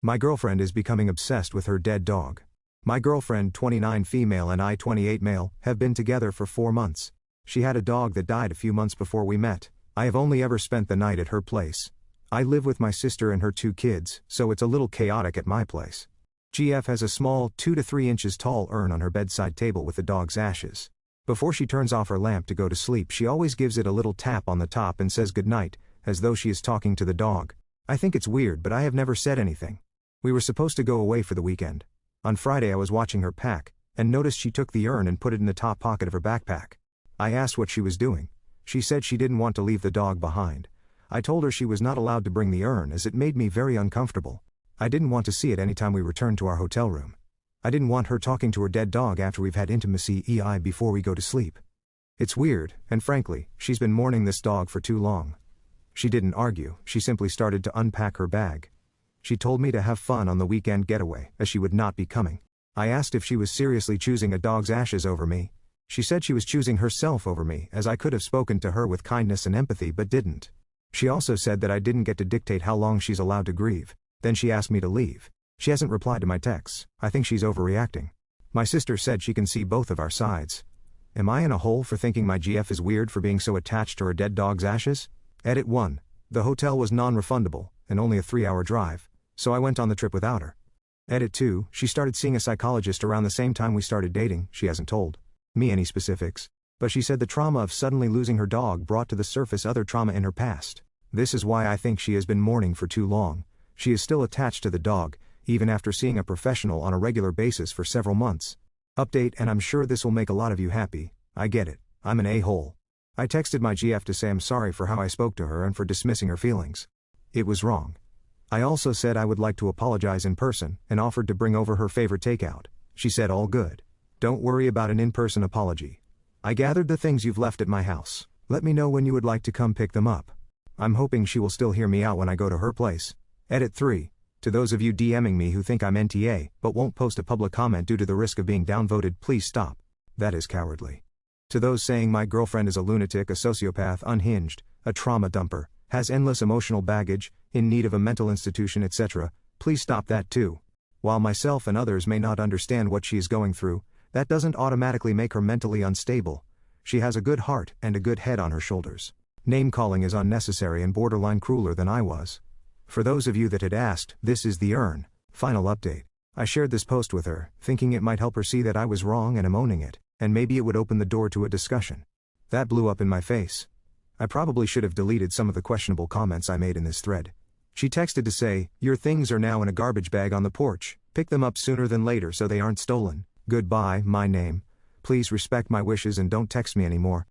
My girlfriend is becoming obsessed with her dead dog. My girlfriend, 29 female, and I, 28 male, have been together for 4 months. She had a dog that died a few months before we met. I have only ever spent the night at her place. I live with my sister and her 2 kids, so it's a little chaotic at my place. GF has a small, 2 to 3 inches tall urn on her bedside table with the dog's ashes. Before she turns off her lamp to go to sleep, she always gives it a little tap on the top and says goodnight, as though she is talking to the dog. I think it's weird, but I have never said anything. We were supposed to go away for the weekend. On Friday I was watching her pack, and noticed she took the urn and put it in the top pocket of her backpack. I asked what she was doing. She said she didn't want to leave the dog behind. I told her she was not allowed to bring the urn as it made me very uncomfortable. I didn't want to see it anytime we returned to our hotel room. I didn't want her talking to her dead dog after we've had intimacy before we go to sleep. It's weird, and frankly, she's been mourning this dog for too long. She didn't argue, she simply started to unpack her bag. She told me to have fun on the weekend getaway, as she would not be coming. I asked if she was seriously choosing a dog's ashes over me. She said she was choosing herself over me, as I could have spoken to her with kindness and empathy but didn't. She also said that I didn't get to dictate how long she's allowed to grieve. Then she asked me to leave. She hasn't replied to my texts. I think she's overreacting. My sister said she can see both of our sides. Am I in a hole for thinking my GF is weird for being so attached to her dead dog's ashes? Edit 1. The hotel was non-refundable, and only a 3-hour drive, so I went on the trip without her. Edit 2. She started seeing a psychologist around the same time we started dating. She hasn't told me any specifics, but she said the trauma of suddenly losing her dog brought to the surface other trauma in her past. This is why I think she has been mourning for too long. She is still attached to the dog, even after seeing a professional on a regular basis for several months. Update, and I'm sure this will make a lot of you happy. I get it. I'm an a-hole. I texted my GF to say I'm sorry for how I spoke to her and for dismissing her feelings. It was wrong. I also said I would like to apologize in person, and offered to bring over her favorite takeout. She said all good. Don't worry about an in-person apology. I gathered the things you've left at my house. Let me know when you would like to come pick them up. I'm hoping she will still hear me out when I go to her place. Edit 3. To those of you DMing me who think I'm NTA, but won't post a public comment due to the risk of being downvoted, please stop. That is cowardly. To those saying my girlfriend is a lunatic, a sociopath, unhinged, a trauma dumper, has endless emotional baggage, in need of a mental institution, etc., please stop that too. While myself and others may not understand what she is going through, that doesn't automatically make her mentally unstable. She has a good heart and a good head on her shoulders. Name-calling is unnecessary and borderline crueler than I was. For those of you that had asked, this is the urn. Final update. I shared this post with her, thinking it might help her see that I was wrong and am owning it, and maybe it would open the door to a discussion. That blew up in my face. I probably should have deleted some of the questionable comments I made in this thread. She texted to say, your things are now in a garbage bag on the porch. Pick them up sooner than later so they aren't stolen. Goodbye, my name. Please respect my wishes and don't text me anymore.